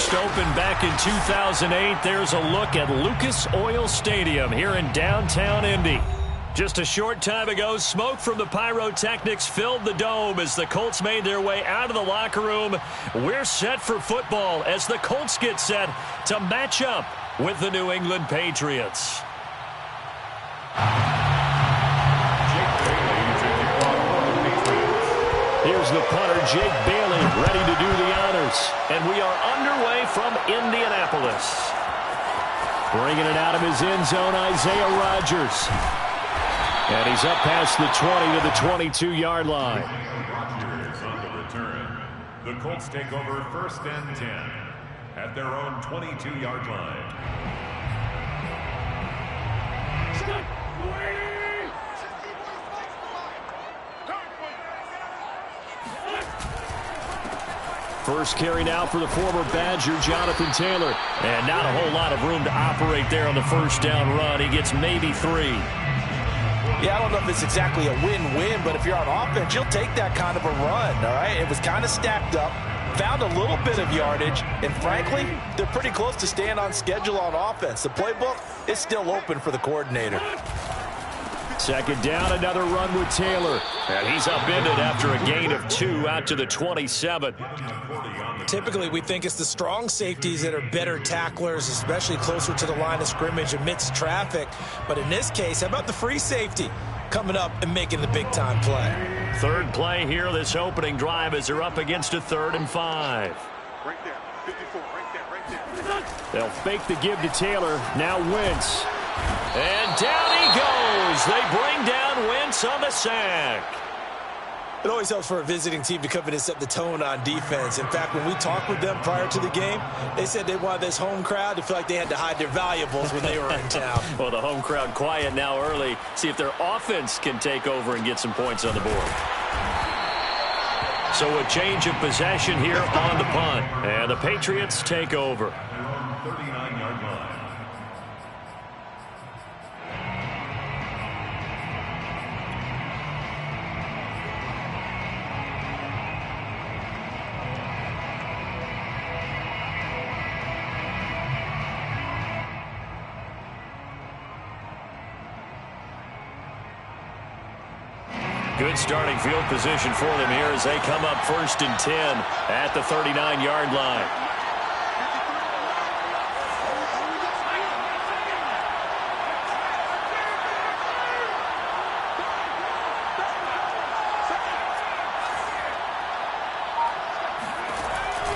first opened back in 2008. There's a look at Lucas Oil Stadium here in downtown Indy. Just a short time ago, smoke from the pyrotechnics filled the dome as the Colts made their way out of the locker room. We're set for football as the Colts get set to match up with the New England Patriots. Here's the punter, Jake Bailey, ready to do the honors. And we are underway from Indianapolis. Bringing it out of his end zone, Isaiah Rodgers. And he's up past the 20 to the 22-yard line. Rodgers on the return. The Colts take over 1st and 10 at their own 22-yard line. First carry now for the former Badger, Jonathan Taylor. And not a whole lot of room to operate there on the first down run. He gets maybe 3. Yeah, I don't know if it's exactly a win-win, but if you're on offense, you'll take that kind of a run, all right? It was kind of stacked up, found a little bit of yardage, and frankly, they're pretty close to staying on schedule on offense. The playbook is still open for the coordinator. Second down, another run with Taylor. And he's upended after a gain of 2 out to the 27. Typically, we think it's the strong safeties that are better tacklers, especially closer to the line of scrimmage amidst traffic. But in this case, how about the free safety coming up and making the big-time play? Third play here, this opening drive, as they're up against a 3rd and 5. Right there, 54, right there. They'll fake the give to Taylor. Now Wentz. And down he goes. They bring down Wentz on the sack. It always helps for a visiting team to come in and set the tone on defense. In fact, when we talked with them prior to the game, they said they wanted this home crowd to feel like they had to hide their valuables when they were in town. Well, the home crowd quiet now early. See if their offense can take over and get some points on the board. So a change of possession here on the punt. And the Patriots take over. 39-yard line. Good starting field position for them here as they come up 1st and 10 at the 39-yard line.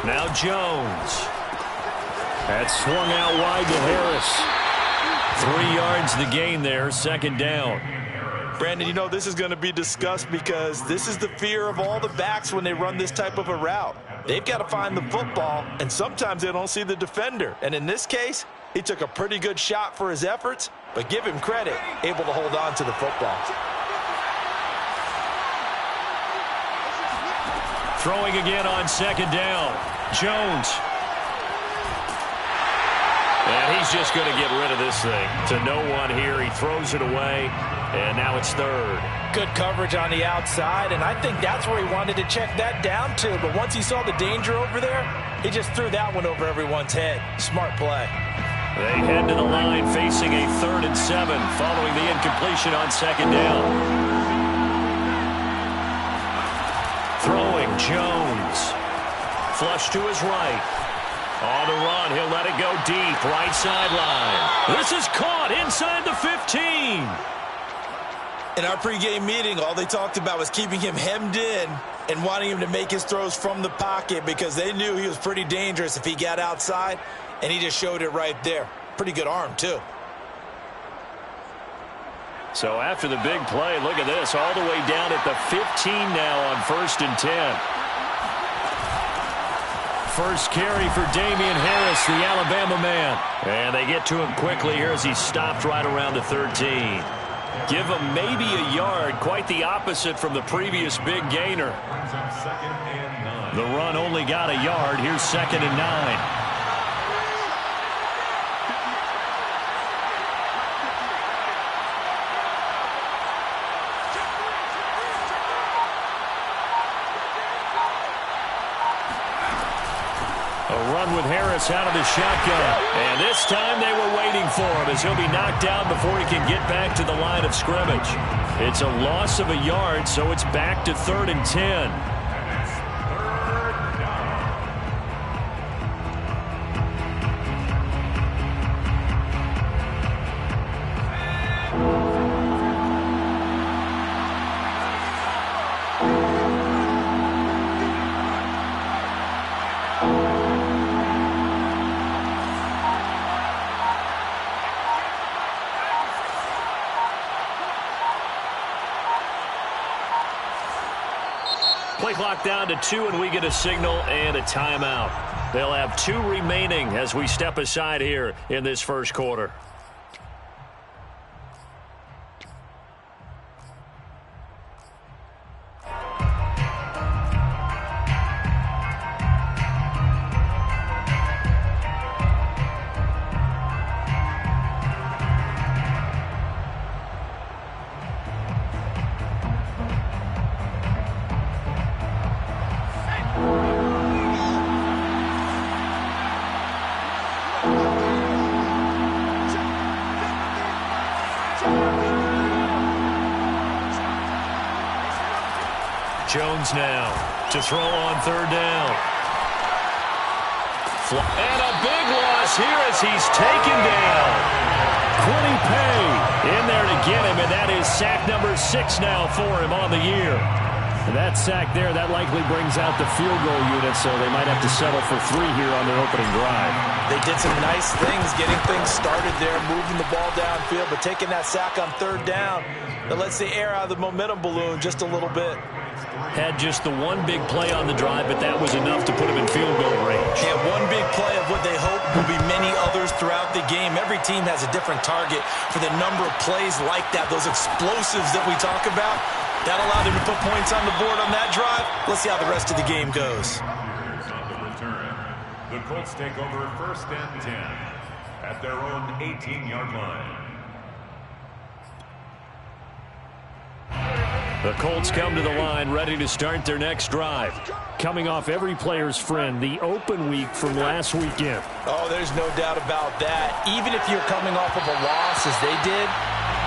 Now Jones. That's swung out wide to Harris. 3 yards the gain there, 2nd down. Brandon, you know this is going to be discussed because this is the fear of all the backs when they run this type of a route. They've got to find the football, and sometimes they don't see the defender. And in this case, he took a pretty good shot for his efforts, but give him credit, able to hold on to the football. Throwing again on 2nd down. Jones. And he's just going to get rid of this thing. To no one here. He throws it away. And now it's 3rd. Good coverage on the outside, and I think that's where he wanted to check that down to. But once he saw the danger over there, he just threw that one over everyone's head. Smart play. They head to the line facing a 3rd and 7 following the incompletion on 2nd down. Throwing Jones. Flush to his right. On the run, he'll let it go deep, right sideline. This is caught inside the 15. In our pregame meeting, all they talked about was keeping him hemmed in and wanting him to make his throws from the pocket because they knew he was pretty dangerous if he got outside, and he just showed it right there. Pretty good arm, too. So after the big play, look at this, all the way down at the 15 now on 1st and 10. First carry for Damian Harris, the Alabama man. And they get to him quickly here as he stopped right around the 13. Give him maybe a yard, quite the opposite from the previous big gainer. The run only got a yard. Here's 2nd and 9. with Harris out of the shotgun. And this time they were waiting for him as he'll be knocked down before he can get back to the line of scrimmage. It's a loss of a yard, so it's back to 3rd and 10. Play clock down to 2, and we get a signal and a timeout. They'll have 2 remaining as we step aside here in this first quarter. Jones now to throw on 3rd down. And a big loss here as he's taken down. Quinny Pay in there to get him, and that is sack number 6 now for him on the year. And that sack there, that likely brings out the field goal unit, so they might have to settle for 3 here on their opening drive. They did some nice things, getting things started there, moving the ball downfield, but taking that sack on 3rd down, that lets the air out of the momentum balloon just a little bit. Had just the one big play on the drive, but that was enough to put him in field goal range. Yeah, one big play of what they hope will be many others throughout the game. Every team has a different target for the number of plays like that, those explosives that we talk about. That allowed him to put points on the board on that drive. Let's see how the rest of the game goes. On the return, the Colts take over 1st and 10 at their own 18-yard line. The Colts come to the line ready to start their next drive. Coming off every player's friend, the open week from last weekend. Oh, there's no doubt about that. Even if you're coming off of a loss as they did,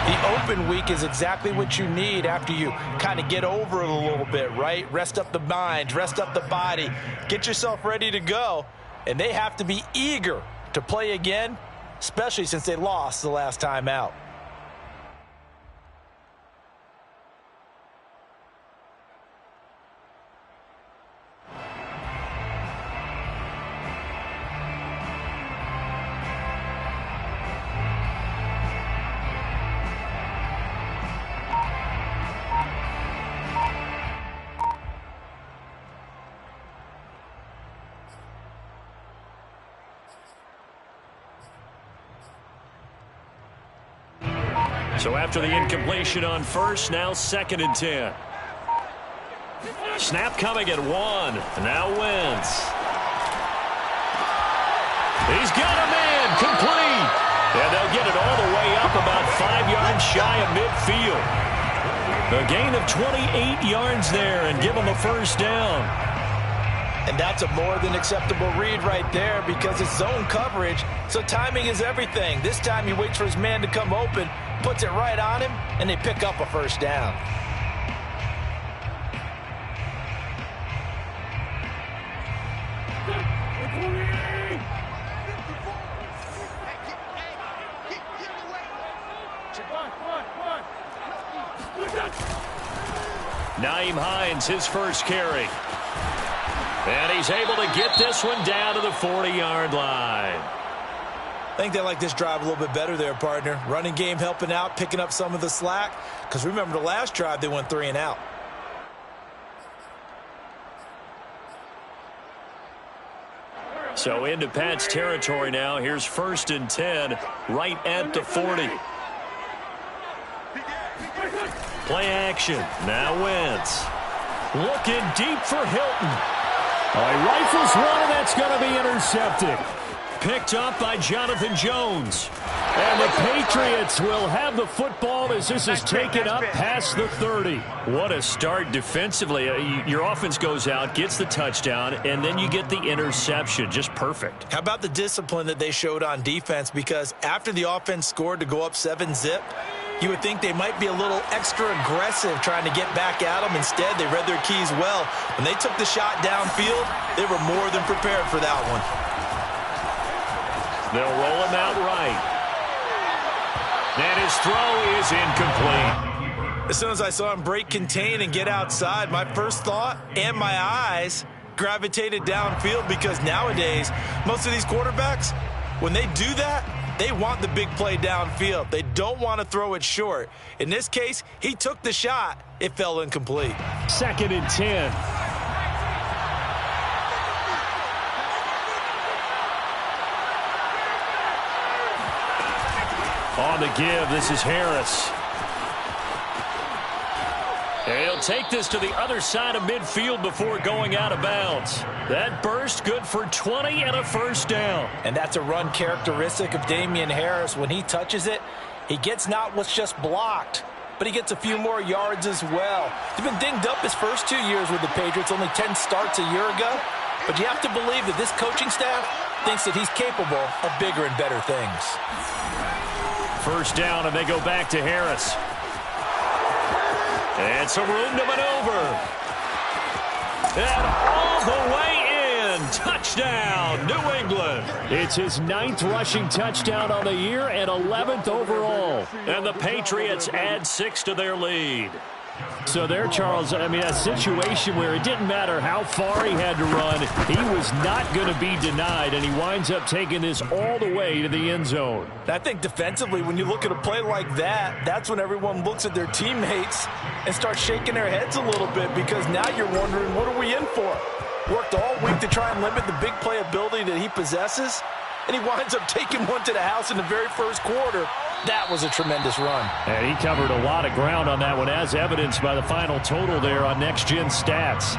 the open week is exactly what you need after you kind of get over it a little bit, right? Rest up the mind, rest up the body, get yourself ready to go. And they have to be eager to play again, especially since they lost the last time out. So after the incompletion on 1st, now 2nd and 10. Snap coming at 1. Now Wentz. He's got a man complete. And they'll get it all the way up about 5 yards shy of midfield. A gain of 28 yards there and give him a 1st down. And that's a more than acceptable read right there because it's zone coverage, so timing is everything. This time he waits for his man to come open, puts it right on him, and they pick up a 1st down. Nyheim Hines, his 1st carry. And he's able to get this one down to the 40-yard line. I think they like this drive a little bit better there, partner. Running game helping out, picking up some of the slack. Because remember the last drive, they went 3 and out. So into Pat's territory now. Here's 1st and 10, right at the 40. Play action. Now Wentz. Looking deep for Hilton. Oh, he rifles one, and that's going to be intercepted. picked up by Jonathan Jones. And the Patriots will have the football as this is taken up past the 30. What a start defensively. Your offense goes out, gets the touchdown, and then you get the interception. Just perfect. How about the discipline that they showed on defense? Because after the offense scored to go up 7-zip, you would think they might be a little extra aggressive trying to get back at them. Instead, they read their keys well. When they took the shot downfield, they were more than prepared for that one. They'll roll him out right. And his throw is incomplete. As soon as I saw him break contain and get outside, my first thought and my eyes gravitated downfield, because nowadays, most of these quarterbacks, when they do that, they want the big play downfield. They don't want to throw it short. In this case, he took the shot. It fell incomplete. 2nd and 10. On the give, this is Harris. And he'll take this to the other side of midfield before going out of bounds. That burst good for 20 and a first down. And that's a run characteristic of Damian Harris. When he touches it, he gets not what's just blocked, but he gets a few more yards as well. He's been dinged up his first 2 years with the Patriots, only 10 starts a year ago. But you have to believe that this coaching staff thinks that he's capable of bigger and better things. First down, and they go back to Harris. And some room to maneuver. And all the way in. Touchdown, New England. It's his 9th rushing touchdown on the year and 11th overall. And the Patriots add 6 to their lead. So there, Charles, I mean, a situation where it didn't matter how far he had to run, he was not going to be denied, and he winds up taking this all the way to the end zone. I think defensively, when you look at a play like that, that's when everyone looks at their teammates and starts shaking their heads a little bit, because now you're wondering, what are we in for? Worked all week to try and limit the big play ability that he possesses, and he winds up taking one to the house in the very first quarter. That was a tremendous run. And he covered a lot of ground on that one, as evidenced by the final total there on Next Gen Stats.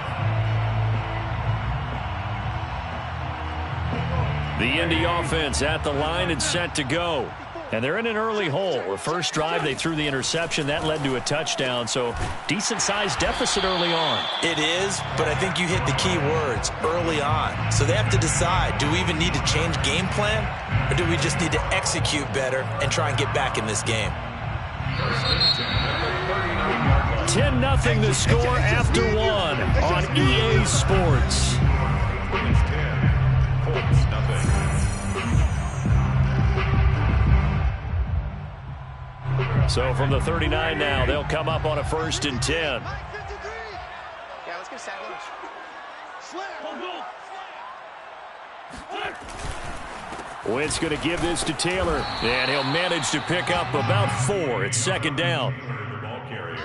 The Indy offense at the line and set to go. And they're in an early hole. The first drive, they threw the interception. That led to a touchdown, so decent-sized deficit early on. It is, but I think you hit the key words, early on. So they have to decide, do we even need to change game plan, or do we just need to execute better and try and get back in this game? 10-0 the score after 1 on EA Sports. Colts, nothing. So from the 39 now, they'll come up on a 1st and 10. Yeah, let's get sack lunch. Wentz going to give this to Taylor, and he'll manage to pick up about 4. It's 2nd down.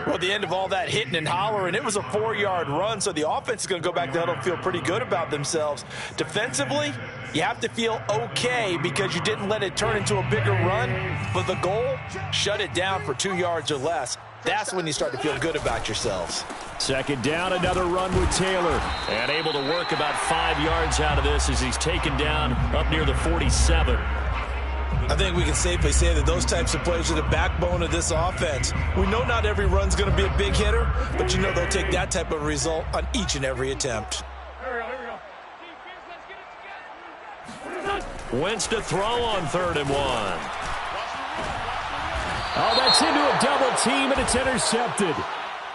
Well, at the end of all that hitting and hollering, it was a 4-yard run, so the offense is going to go back to huddle and feel pretty good about themselves. Defensively, you have to feel okay because you didn't let it turn into a bigger run, but the goal, shut it down for 2 yards or less. That's when you start to feel good about yourselves. 2nd down, another run with Taylor. And able to work about 5 yards out of this as he's taken down up near the 47. I think we can safely say that those types of plays are the backbone of this offense. We know not every run's going to be a big hitter, but you know they'll take that type of result on each and every attempt. Wentz to throw on 3rd and 1. Oh, that's into a double team, and it's intercepted.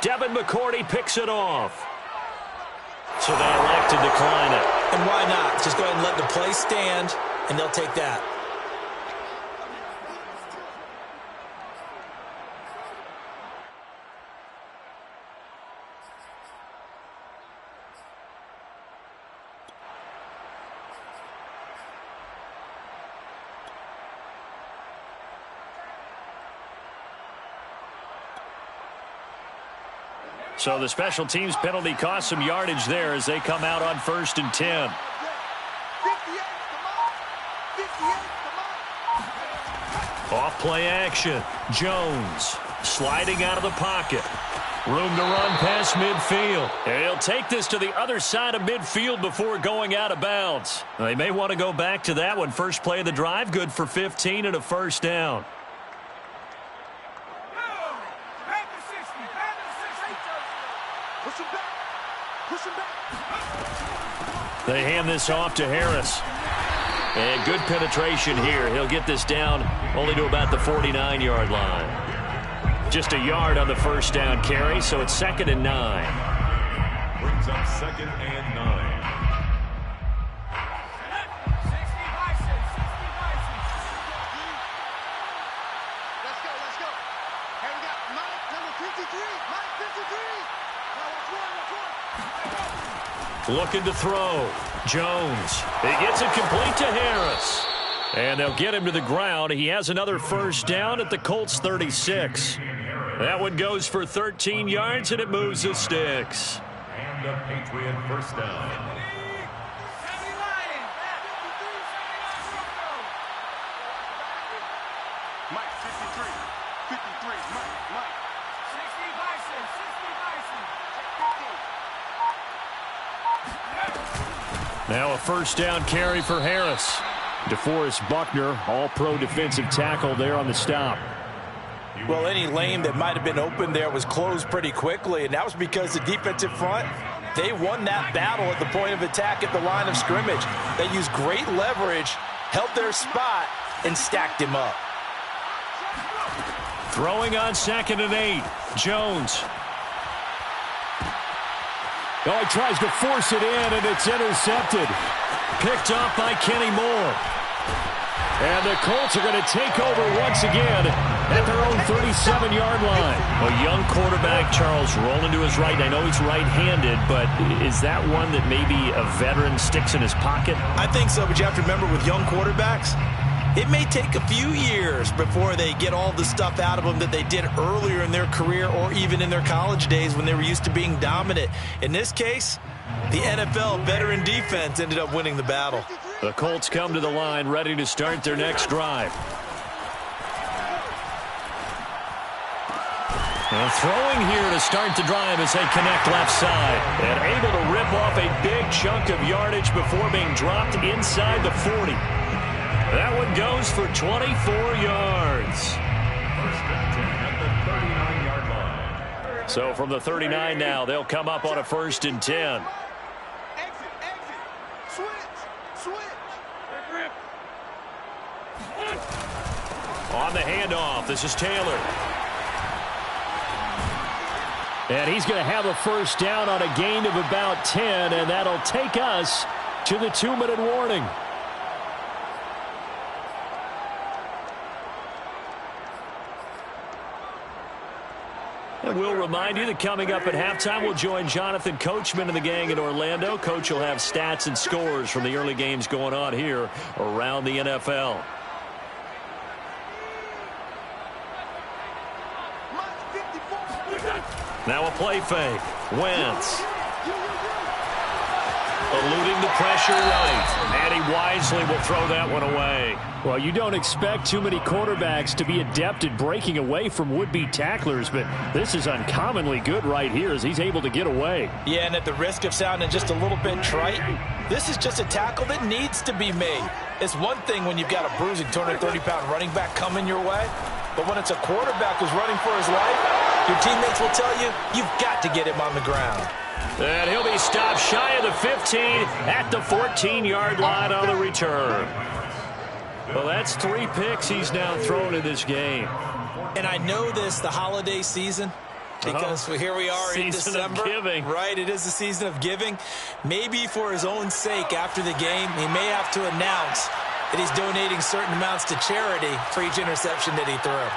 Devin McCourty picks it off. So they elect to decline it. And why not? Just go ahead and let the play stand, and they'll take that. So the special teams penalty cost some yardage there as they come out on 1st and 10. Off play action. Jones sliding out of the pocket. Room to run past midfield. And he'll take this to the other side of midfield before going out of bounds. They may want to go back to that one. First play of the drive, good for 15 and a first down. They hand this off to Harris. And good penetration here. He'll get this down only to about the 49-yard line. Just a yard on the first down carry, so it's 2nd and 9. Brings up 2nd and 9. Let's go. Here we got Mike, number 53. Mike, 53. Looking to throw. Jones. He gets it complete to Harris. And they'll get him to the ground. He has another first down at the Colts 36. That one goes for 13 yards, and it moves the sticks. And a Patriot first down. Mike, 53. 53. Mike. 60 Bison. 50. Now a first down carry for Harris. DeForest Buckner, all-pro defensive tackle there on the stop. Well, any lane that might have been open there was closed pretty quickly, and that was because the defensive front, they won that battle at the point of attack at the line of scrimmage. They used great leverage, held their spot, and stacked him up. Throwing on 2nd and 8. Jones. Oh, he tries to force it in, and it's intercepted. Picked off by Kenny Moore. And the Colts are going to take over once again at their own 37-yard line. A young quarterback, Charles, rolling to his right. I know he's right-handed, but is that one that maybe a veteran sticks in his pocket? I think so, but you have to remember with young quarterbacks, it may take a few years before they get all the stuff out of them that they did earlier in their career or even in their college days when they were used to being dominant. In this case, the NFL veteran defense ended up winning the battle. The Colts come to the line ready to start their next drive. And throwing here to start the drive as they connect left side. And able to rip off a big chunk of yardage before being dropped inside the 40. That one goes for 24 yards. First and 10 at the 39-yard line. So from the 39 now, they'll come up on a 1st and 10. On the handoff, this is Taylor. And he's going to have a first down on a gain of about 10, and that'll take us to the 2-minute warning. And we'll remind you that coming up at halftime, we'll join Jonathan Coachman and the gang in Orlando. Coach will have stats and scores from the early games going on here around the NFL. Now a play fake. Wentz. Eluding the pressure right. And he wisely will throw that one away. Well, you don't expect too many quarterbacks to be adept at breaking away from would-be tacklers, but this is uncommonly good right here as he's able to get away. Yeah, and at the risk of sounding just a little bit trite, this is just a tackle that needs to be made. It's one thing when you've got a bruising 230-pound running back coming your way, but when it's a quarterback who's running for his life, your teammates will tell you, you've got to get him on the ground. And he'll be stopped shy of the 15 at the 14-yard line on the return. Well, that's 3 picks he's now thrown in this game. And I know this, the holiday season, because here we are in December. Season of giving. Right, it is the season of giving. Maybe for his own sake after the game, he may have to announce that he's donating certain amounts to charity for each interception that he threw.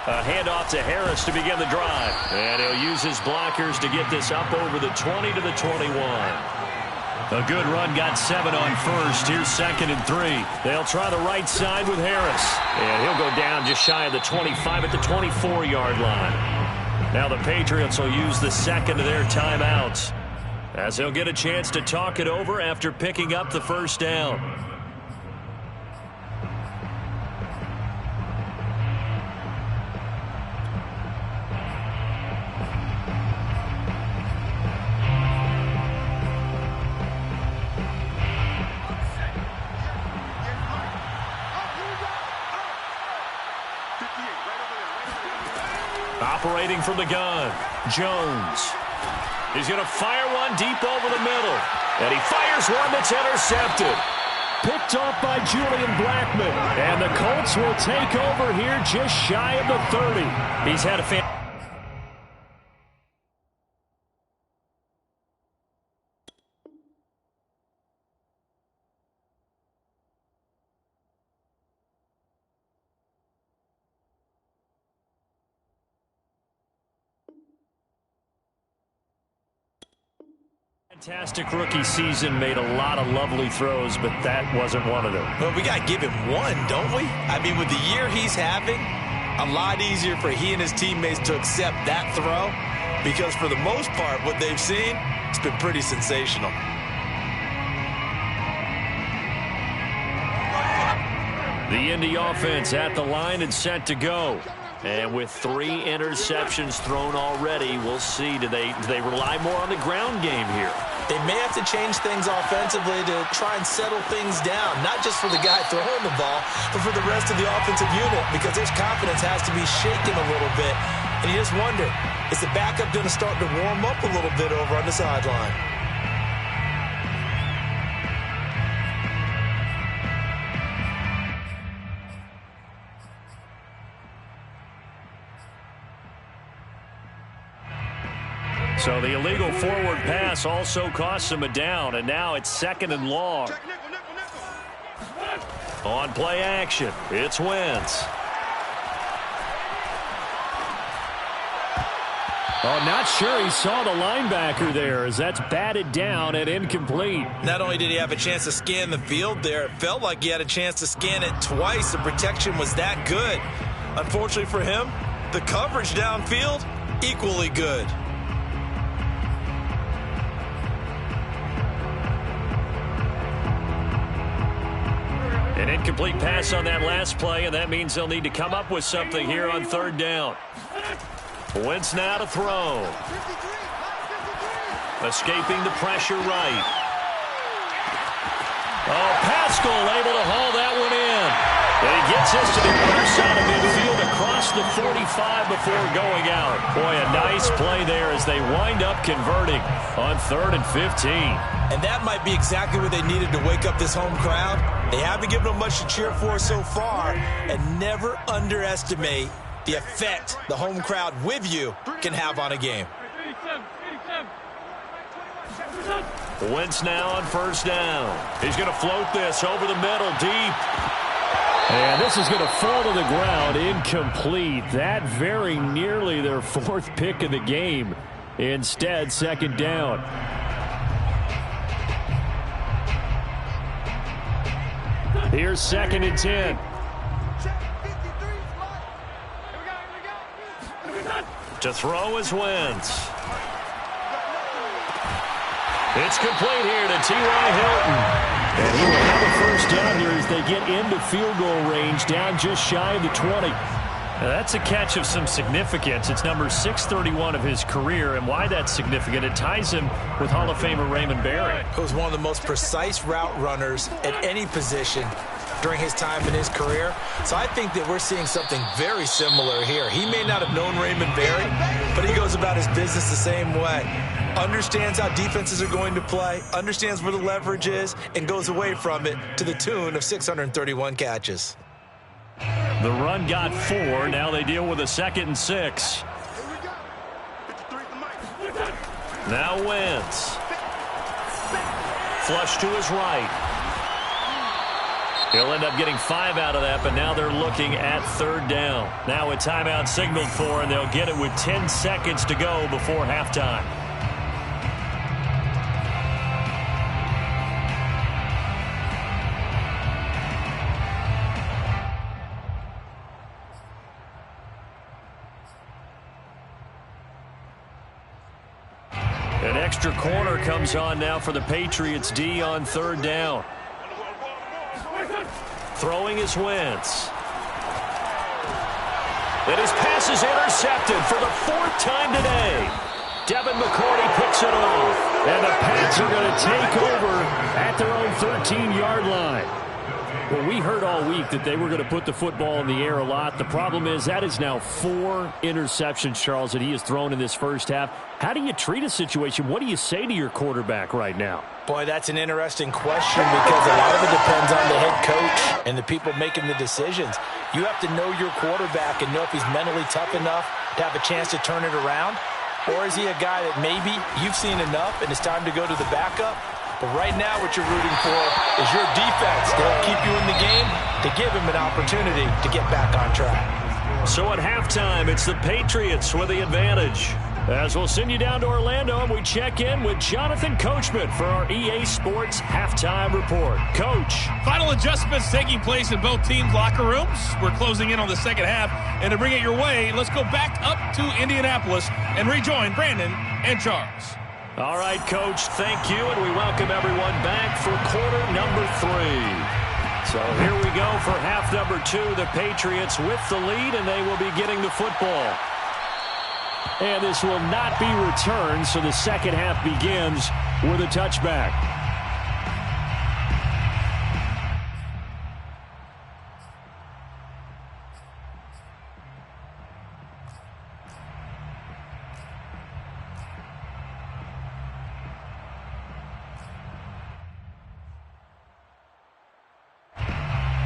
A handoff to Harris to begin the drive. And he'll use his blockers to get this up over the 20 to the 21. A good run, got 7 on first. Here's 2nd and 3. They'll try the right side with Harris. And he'll go down just shy of the 25 at the 24-yard line. Now the Patriots will use the second of their timeouts as they'll get a chance to talk it over after picking up the first down. Operating from the gun, Jones. He's going to fire one deep over the middle. And he fires one that's intercepted. Picked off by Julian Blackmon. And the Colts will take over here just shy of the 30. He's had a fantastic rookie season, made a lot of lovely throws, but that wasn't one of them. Well, we got to give him one, don't we? I mean, with the year he's having, a lot easier for he and his teammates to accept that throw because for the most part, what they've seen, it's been pretty sensational. The Indy offense at the line and set to go. And with 3 interceptions thrown already, we'll see. Do they rely more on the ground game here? They may have to change things offensively to try and settle things down, not just for the guy throwing the ball, but for the rest of the offensive unit, because his confidence has to be shaken a little bit. And you just wonder, is the backup going to start to warm up a little bit over on the sideline? So the illegal forward pass also costs him a down, and now it's 2nd and long. On play action, it's Wentz. Oh, not sure he saw the linebacker there as that's batted down and incomplete. Not only did he have a chance to scan the field there, it felt like he had a chance to scan it twice. The protection was that good. Unfortunately for him, the coverage downfield, equally good. An incomplete pass on that last play, and that means they'll need to come up with something here on 3rd down. Wentz now to throw. Escaping the pressure right. Oh, Pascal able to haul that one in. And he gets this to the other side of midfield across the 45 before going out. Boy, a nice play there as they wind up converting on 3rd and 15. And that might be exactly what they needed to wake up this home crowd. They haven't given them much to cheer for so far, and never underestimate the effect the home crowd with you can have on a game. Wentz now on 1st down. He's going to float this over the middle deep. And this is going to fall to the ground incomplete. That very nearly their 4th pick of the game. Instead, 2nd down. Here's 2nd and 10. To throw is Wentz. It's complete here to T.Y. Hilton. And he will have a 1st down here as they get into field goal range, down just shy of the 20. Now that's a catch of some significance. It's number 631 of his career, and why that's significant, it ties him with Hall of Famer Raymond Berry. He was one of the most precise route runners at any position during his time in his career. So I think that we're seeing something very similar here. He may not have known Raymond Berry, but he goes about his business the same way. Understands how defenses are going to play, understands where the leverage is, and goes away from it to the tune of 631 catches. The run got 4. Now they deal with a 2nd and 6. Now Wentz. Flush to his right. He'll end up getting 5 out of that, but now they're looking at 3rd down. Now a timeout signaled for, and they'll get it with 10 seconds to go before halftime. An extra corner comes on now for the Patriots D on 3rd down. Throwing is Wentz. And his pass is intercepted for the 4th time today. Devin McCourty picks it off. And the Pats are going to take over at their own 13-yard line. Well, we heard all week that they were going to put the football in the air a lot. The problem is that is now 4 interceptions, Charles, that he has thrown in this first half. How do you treat a situation? What do you say to your quarterback right now? Boy, that's an interesting question because a lot of it depends on the head coach and the people making the decisions. You have to know your quarterback and know if he's mentally tough enough to have a chance to turn it around. Or is he a guy that maybe you've seen enough and it's time to go to the backup? But right now what you're rooting for is your defense to help keep you in the game, to give him an opportunity to get back on track. So at halftime, it's the Patriots with the advantage. As we'll send you down to Orlando, and we check in with Jonathan Coachman for our EA Sports Halftime Report. Coach. Final adjustments taking place in both teams' locker rooms. We're closing in on the second half. And to bring it your way, let's go back up to Indianapolis and rejoin Brandon and Charles. All right, Coach, thank you, and we welcome everyone back for quarter number 3. So here we go for half number 2. The Patriots with the lead, and they will be getting the football. And this will not be returned, so the second half begins with a touchback.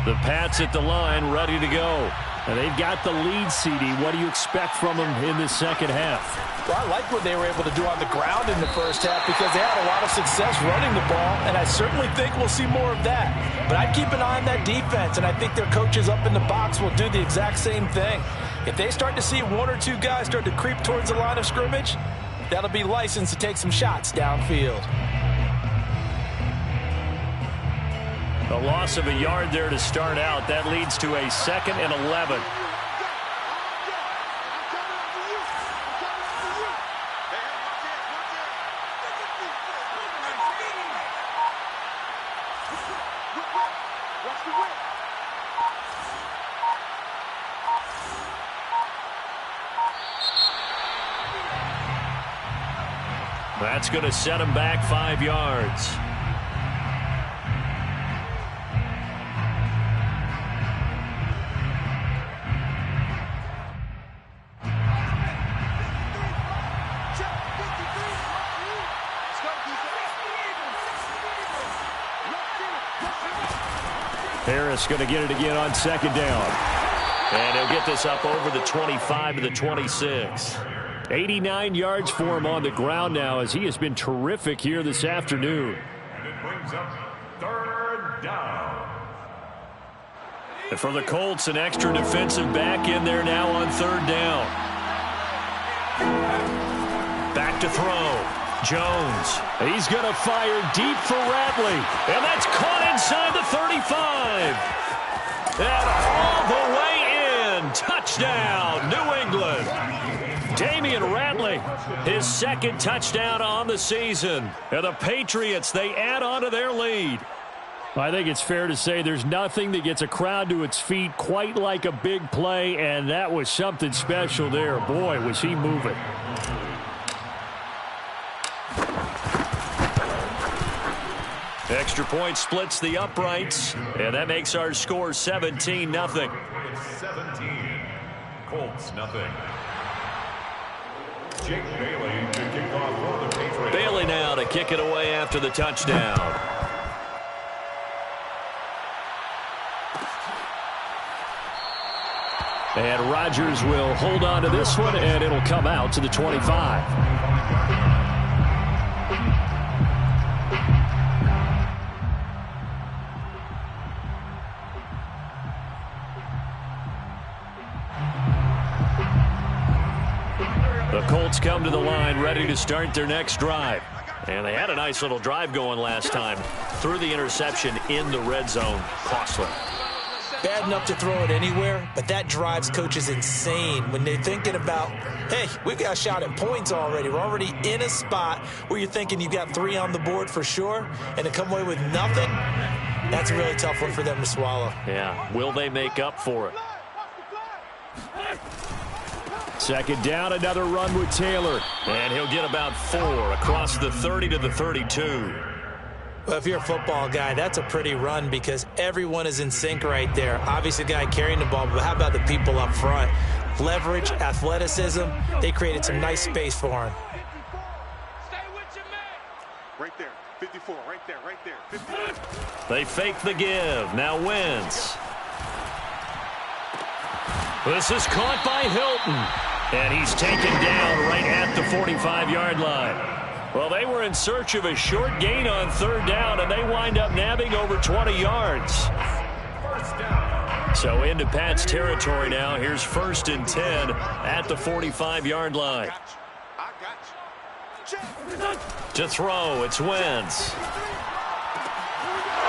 The Pats at the line, ready to go. And they've got the lead, CD. What do you expect from them in the second half? Well, I like what they were able to do on the ground in the first half because they had a lot of success running the ball, and I certainly think we'll see more of that. But I'd keep an eye on that defense, and I think their coaches up in the box will do the exact same thing. If they start to see 1 or 2 guys start to creep towards the line of scrimmage, that'll be licensed to take some shots downfield. A loss of a yard there to start out. That leads to a 2nd and 11. That's going to set him back 5 yards. Harris going to get it again on 2nd down. And he'll get this up over the 25 to the 26. 89 yards for him on the ground now as he has been terrific here this afternoon. And it brings up 3rd down. And for the Colts, an extra defensive back in there now on 3rd down. Back to throw. Jones. He's going to fire deep for Ratley. And that's caught inside the 35. And all the way in. Touchdown, New England. Damian Ratley, his 2nd touchdown on the season. And the Patriots, they add on to their lead. I think it's fair to say there's nothing that gets a crowd to its feet quite like a big play, and that was something special there. Boy, was he moving. Extra point splits the uprights, and that makes our score 17-0. It's 17. Colts, nothing. Jake Bailey to kick off for the Patriots. Bailey now to kick it away after the touchdown. And Rodgers will hold on to this one, and it'll come out to the 25. The Colts come to the line ready to start their next drive. And they had a nice little drive going last time. Threw the interception in the red zone. Costly. Bad enough to throw it anywhere, but that drives coaches insane when they're thinking about, hey, we've got a shot at points already. We're already in a spot where you're thinking you've got 3 on the board for sure, and to come away with nothing, that's a really tough one for them to swallow. Yeah, will they make up for it? 2nd down, another run with Taylor. And he'll get about 4 across the 30 to the 32. Well, if you're a football guy, that's a pretty run because everyone is in sync right there. Obviously, the guy carrying the ball, but how about the people up front? Leverage, athleticism, they created some nice space for him. Stay with your man. Right there, 54, right there, 54. They fake the give. Now Wentz. This is caught by Hilton. And he's taken down right at the 45-yard line. Well, they were in search of a short gain on third down, and they wind up nabbing over 20 yards. So into Pat's territory now. Here's 1st and 10 at the 45-yard line. To throw, it's Wentz.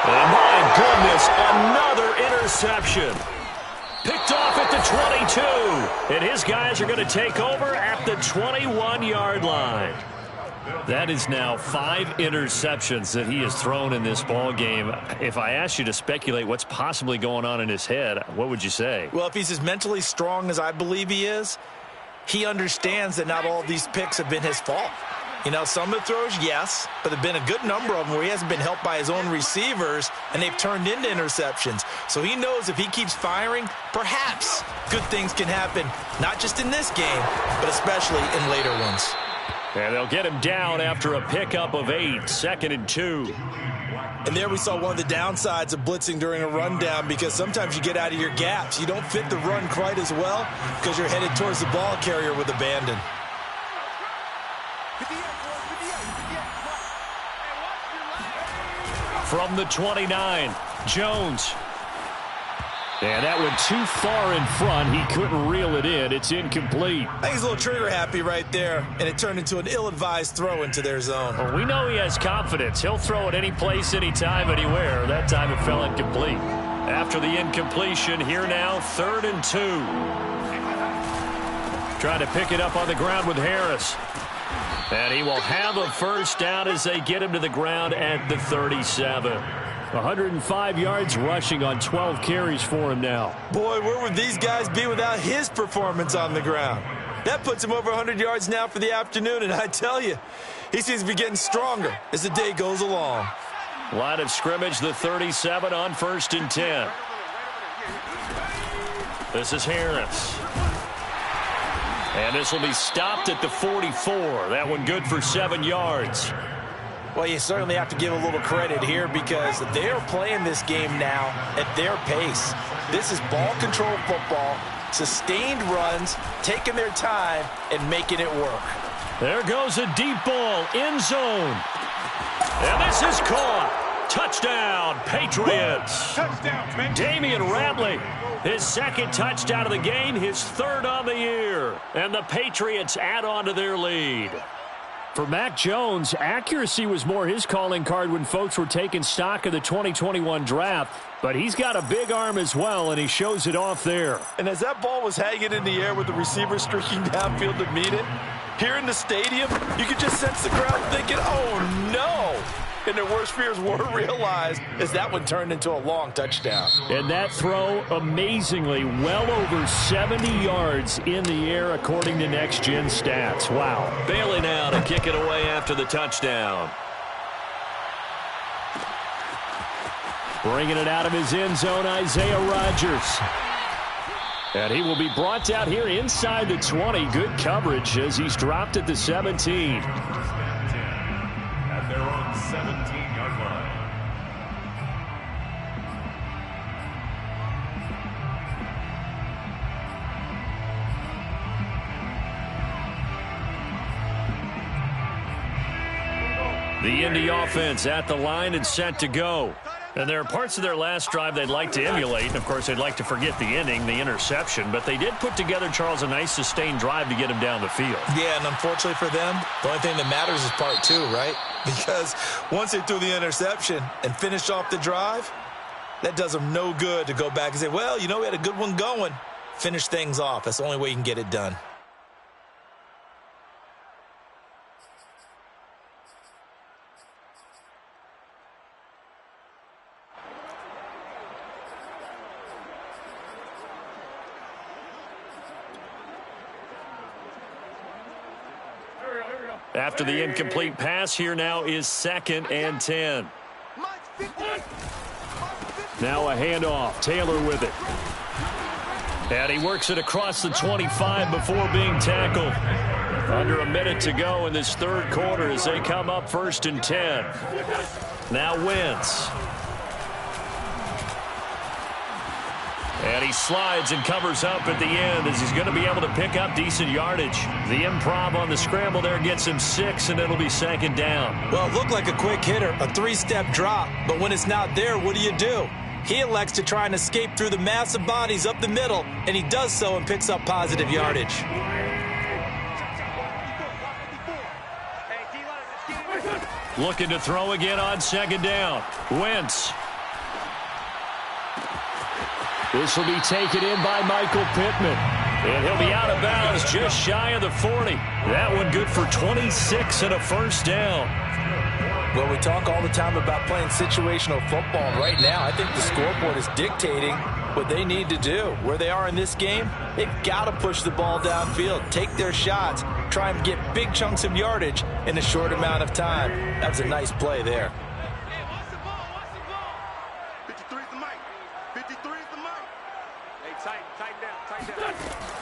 And my goodness, another interception. Picked off at the 22. And his guys are going to take over at the 21-yard line. That is now 5 interceptions that he has thrown in this ball game. If I asked you to speculate what's possibly going on in his head, what would you say? Well, if he's as mentally strong as I believe he is, he understands that not all of these picks have been his fault. You know, some of the throws, yes, but there have been a good number of them where he hasn't been helped by his own receivers, and they've turned into interceptions. So he knows if he keeps firing, perhaps good things can happen, not just in this game, but especially in later ones. And they'll get him down after a pickup of 8, 2nd and 2. And there we saw one of the downsides of blitzing during a rundown because sometimes you get out of your gaps. You don't fit the run quite as well because you're headed towards the ball carrier with abandon. From the 29, Jones. And that went too far in front. He couldn't reel it in. It's incomplete. I think he's a little trigger happy right there, and it turned into an ill-advised throw into their zone. Well, we know he has confidence. He'll throw it any place, anytime, anywhere. That time it fell incomplete. After the incompletion, here now, 3rd and 2. Trying to pick it up on the ground with Harris. And he will have a first down as they get him to the ground at the 37. 105 yards rushing on 12 carries for him now. Boy, where would these guys be without his performance on the ground? That puts him over 100 yards now for the afternoon, and I tell you, he seems to be getting stronger as the day goes along. Line of scrimmage, the 37 on 1st and 10. This is Harris. And this will be stopped at the 44. That one good for 7 yards. Well, you certainly have to give a little credit here because they're playing this game now at their pace. This is ball control football, sustained runs, taking their time, and making it work. There goes a deep ball, end zone. And this is caught. Touchdown, Patriots. Touchdown, Damian Ratley, his 2nd touchdown of the game, his 3rd on the year. And the Patriots add on to their lead. For Mac Jones, accuracy was more his calling card when folks were taking stock of the 2021 draft, but he's got a big arm as well, and he shows it off there. And as that ball was hanging in the air with the receiver streaking downfield to meet it, here in the stadium, you could just sense the crowd thinking, oh, no. And their worst fears were realized as that one turned into a long touchdown. And that throw, amazingly, well over 70 yards in the air, according to Next Gen Stats. Wow. Bailey now to kick it away after the touchdown. Bringing it out of his end zone, Isaiah Rodgers. And he will be brought down here inside the 20. Good coverage as he's dropped at the 17. At their own 17-yard line. The Indy offense at the line and set to go. And there are parts of their last drive they'd like to emulate. And, of course, they'd like to forget the ending, the interception. But they did put together, Charles, a nice sustained drive to get him down the field. Yeah, and unfortunately for them, the only thing that matters is part 2, right? Because once they threw the interception and finished off the drive, that does them no good to go back and say, well, you know, we had a good one going. Finish things off. That's the only way you can get it done. After the incomplete pass, here now is 2nd and 10. Now a handoff. Taylor with it. And he works it across the 25 before being tackled. Under a minute to go in this third quarter as they come up 1st and 10. Now Wentz. And he slides and covers up at the end as he's going to be able to pick up decent yardage. The improv on the scramble there gets him 6, and it'll be 2nd down. Well, it looked like a quick hitter, a 3-step drop. But when it's not there, what do? He elects to try and escape through the massive bodies up the middle, and he does so and picks up positive yardage. Looking to throw again on 2nd down. Wentz. This will be taken in by Michael Pittman. And he'll be out of bounds just shy of the 40. That one good for 26 and a 1st down. Well, we talk all the time about playing situational football. Right now, I think the scoreboard is dictating what they need to do. Where they are in this game, they've got to push the ball downfield, take their shots, try and get big chunks of yardage in a short amount of time. That was a nice play there.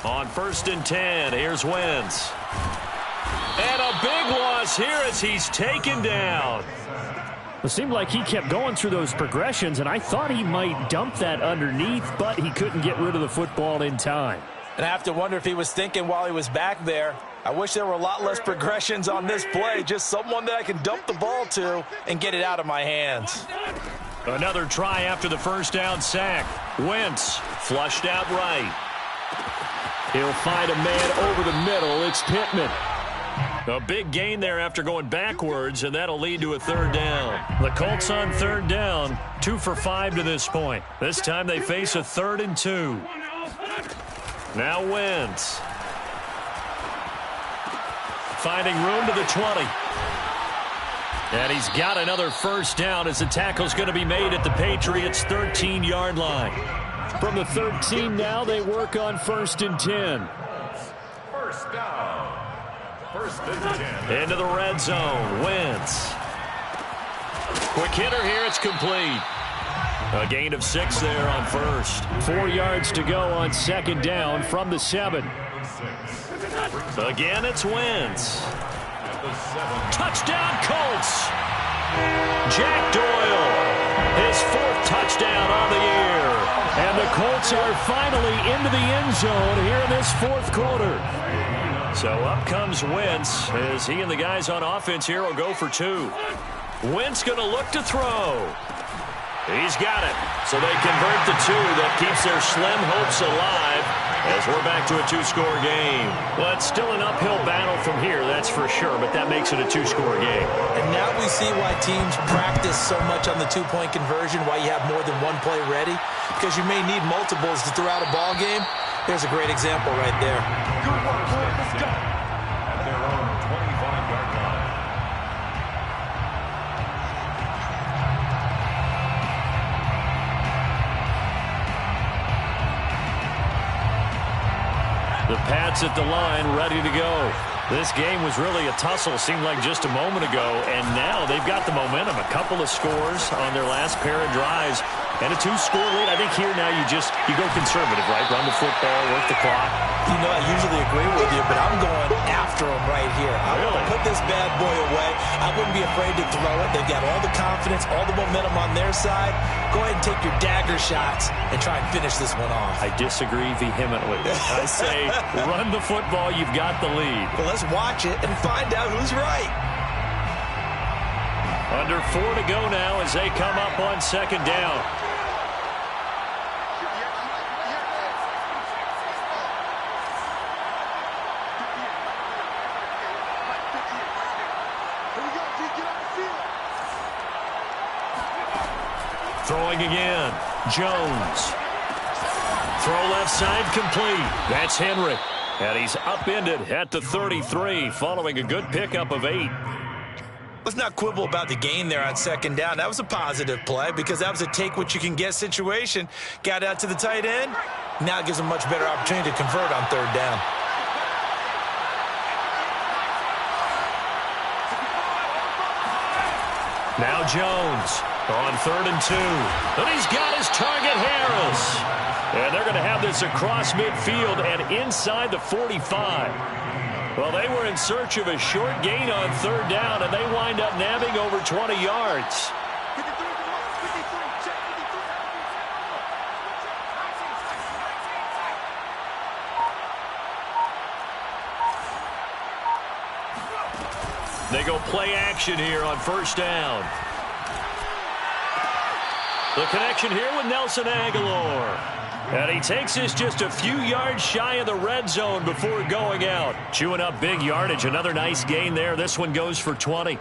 On 1st and 10, here's Wentz. And a big loss here as he's taken down. It seemed like he kept going through those progressions, and I thought he might dump that underneath, but he couldn't get rid of the football in time. And I have to wonder if he was thinking while he was back there, I wish there were a lot less progressions on this play, just someone that I can dump the ball to and get it out of my hands. Another try after the 1st down sack. Wentz flushed out right. He'll find a man over the middle. It's Pittman. A big gain there after going backwards, and that'll lead to a 3rd down. The Colts on 3rd down, 2 for 5 to this point. This time they face a 3rd and 2. Now Wentz. Finding room to the 20. And he's got another 1st down as the tackle's going to be made at the Patriots' 13-yard line. From the 13 now, they work on 1st and 10. 1st down. 1st and 10. Into the red zone. Wentz. Quick hitter here. It's complete. A gain of 6 there on 1st. 4 yards to go on 2nd down from the 7. Again, it's Wentz. Touchdown, Colts. Jack Doyle. His 4th touchdown on the year. And the Colts are finally into the end zone here in this 4th quarter. So up comes Wentz as he and the guys on offense here will go for 2. Wentz going to look to throw. He's got it. So they convert the 2. That keeps their slim hopes alive as we're back to a 2-score game. Well, it's still an uphill battle from here, that's for sure, but that makes it a 2-score game. And now we see why teams practice so much on the 2-point conversion, why you have more than one play ready, because you may need multiples to throw out a ball game. There's a great example right there. Good work, boys. Let's go. At their own 25-yard line. The Pats at the line, ready to go. This game was really a tussle, seemed like just a moment ago, and now they've got the momentum. A couple of scores on their last pair of drives, and a 2-score lead. I think here now you go conservative, right? Run the football, work the clock. You know, I usually agree with you, but I'm going after them right here. I want to put this bad boy away. I wouldn't be afraid to throw it. They've got all the confidence, all the momentum on their side. Go ahead and take your dagger shots and try and finish this one off. I disagree vehemently. I say run the football. You've got the lead. Well, let's watch it and find out who's right. Under 4 to go now as they come up on 2nd down. Throwing again. Jones. Throw left side complete. That's Henry. And he's upended at the 33 following a good pickup of 8. Let's not quibble about the gain there on 2nd down. That was a positive play because that was a take-what-you-can-get situation. Got out to the tight end. Now it gives them a much better opportunity to convert on 3rd down. Now Jones on 3rd and 2. And he's got his target, Harris. And they're going to have this across midfield and inside the 45. Well, they were in search of a short gain on 3rd down, and they wind up nabbing over 20 yards. They go play action here on 1st down. The connection here with Nelson Aguilar. And he takes this just a few yards shy of the red zone before going out. Chewing up big yardage. Another nice gain there. This one goes for 20.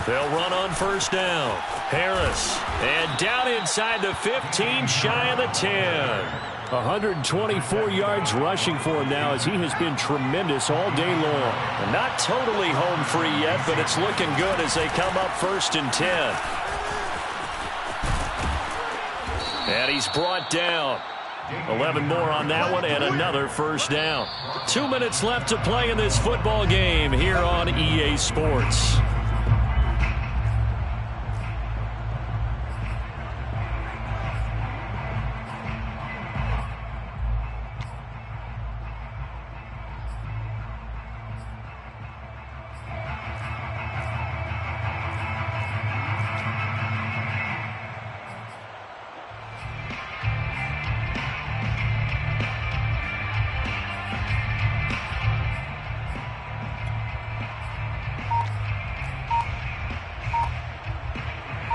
They'll run on 1st down. Harris. And down inside the 15, shy of the 10. 124 yards rushing for him now as he has been tremendous all day long. And not totally home free yet, but it's looking good as they come up 1st and 10. And he's brought down. 11 more on that one and another 1st down. 2 minutes left to play in this football game here on EA Sports.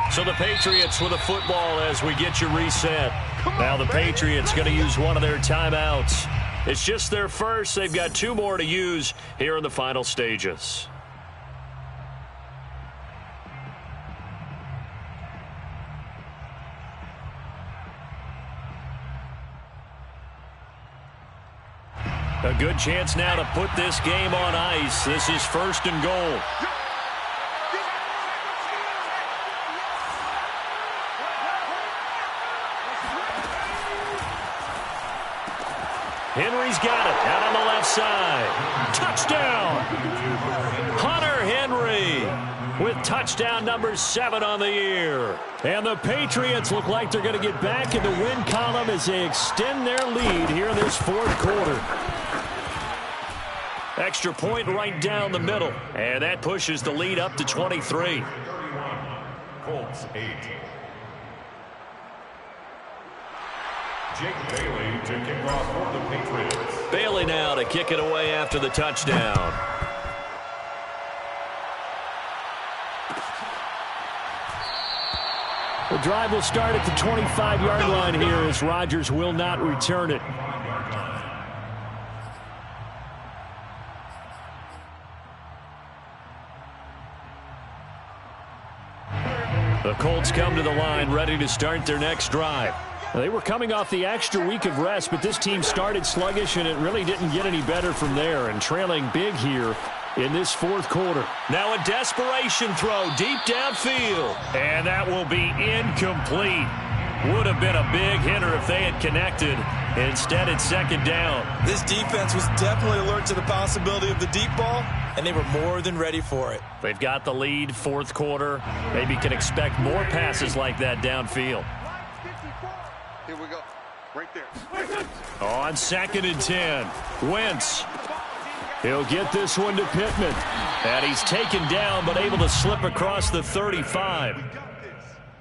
So the Patriots with a football as we get you reset. Now the Patriots going to use one of their timeouts. It's just their first. They've got 2 more to use here in the final stages. A good chance now to put this game on ice. This is 1st and goal. Henry's got it out on the left side. Touchdown! Hunter Henry with touchdown number 7 on the year. And the Patriots look like they're going to get back in the win column as they extend their lead here in this 4th quarter. Extra point right down the middle. And that pushes the lead up to 23. Colts 8. Jake Bailey to kick off for the Patriots. Bailey now to kick it away after the touchdown. The drive will start at the 25-yard line here as Rodgers will not return it. The Colts come to the line ready to start their next drive. They were coming off the extra week of rest, but this team started sluggish, and it really didn't get any better from there, and trailing big here in this 4th quarter. Now a desperation throw deep downfield, and that will be incomplete. Would have been a big hitter if they had connected. Instead, it's 2nd down. This defense was definitely alert to the possibility of the deep ball, and they were more than ready for it. They've got the lead, 4th quarter. Maybe can expect more passes like that downfield. Here we go. Right there. On 2nd and 10. Wentz. He'll get this one to Pittman. And he's taken down but able to slip across the 35.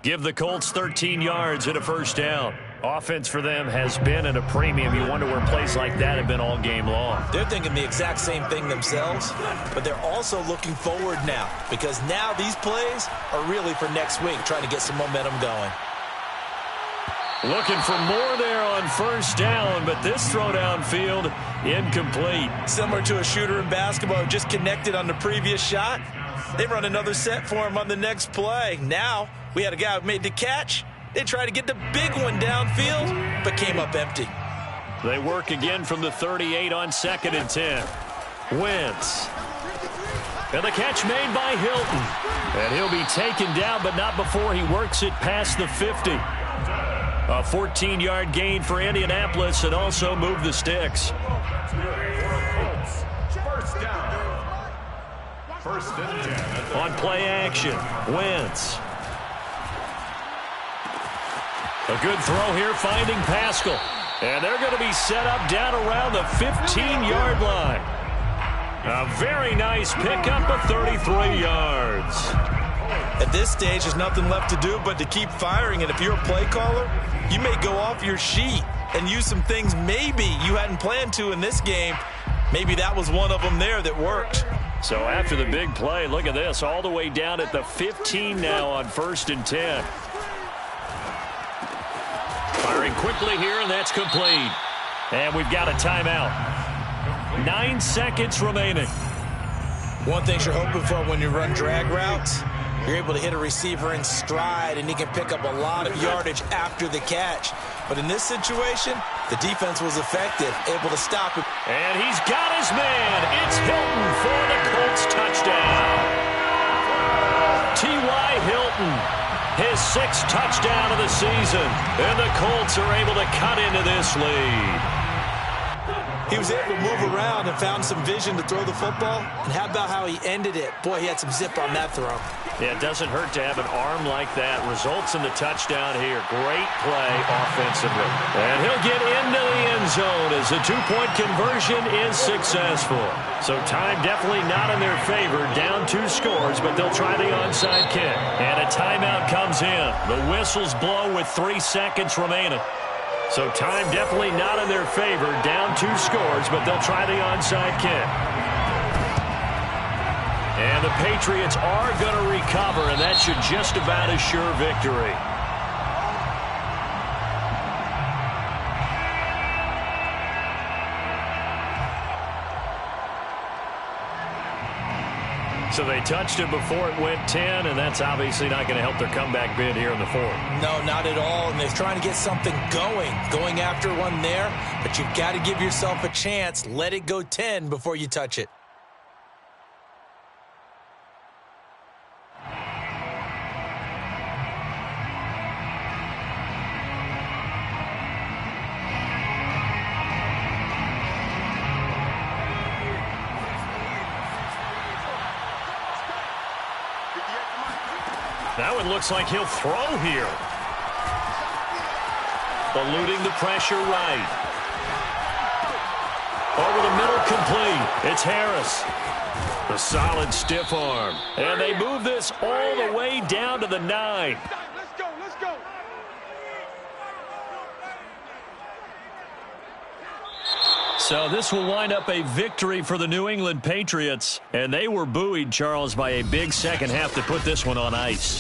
Give the Colts 13 yards and a 1st down. Offense for them has been at a premium. You wonder where plays like that have been all game long. They're thinking the exact same thing themselves, but they're also looking forward now because now these plays are really for next week, trying to get some momentum going. Looking for more there on 1st down, but this throw downfield incomplete. Similar to a shooter in basketball who just connected on the previous shot. They run another set for him on the next play. Now we had a guy who made the catch. They tried to get the big one downfield, but came up empty. They work again from the 38 on 2nd and 10. Wentz. And the catch made by Hilton. And he'll be taken down, but not before he works it past the 50. A 14-yard gain for Indianapolis and also moved the sticks. First down. First and 10. On play action, Wentz. A good throw here, finding Pascal. And they're going to be set up down around the 15-yard line. A very nice pickup of 33 yards. At this stage, there's nothing left to do but to keep firing. And if you're a play caller, you may go off your sheet and use some things maybe you hadn't planned to in this game. Maybe that was one of them there that worked. So after the big play, look at this, all the way down at the 15 now on 1st and 10. Firing quickly here, and that's complete. And we've got a timeout. 9 seconds remaining. One thing you're hoping for when you run drag routes, you're able to hit a receiver in stride, and he can pick up a lot of yardage after the catch. But in this situation, the defense was effective, able to stop it. And he's got his man. It's Hilton for the Colts touchdown. T.Y. Hilton, his 6th touchdown of the season. And the Colts are able to cut into this lead. He was able to move around and found some vision to throw the football. And how about how he ended it? Boy, he had some zip on that throw. Yeah, it doesn't hurt to have an arm like that. Results in the touchdown here. Great play offensively. And he'll get into the end zone as the 2-point conversion is successful. So time definitely not in their favor. Down 2 scores, but they'll try the onside kick. And a timeout comes in. The whistles blow with 3 seconds remaining. So time definitely not in their favor. Down 2 scores, but they'll try the onside kick. And the Patriots are going to recover, and that should just about assure victory. So they touched it before it went 10, and that's obviously not going to help their comeback bid here in the 4th. No, not at all, and they're trying to get something going after one there, but you've got to give yourself a chance. Let it go 10 before you touch it. Now it looks like he'll throw here. Eluding the pressure right. Over the middle, complete. It's Harris. The solid stiff arm. And they move this all the way down to the 9. Let's go. So this will wind up a victory for the New England Patriots. And they were buoyed, Charles, by a big second half to put this one on ice.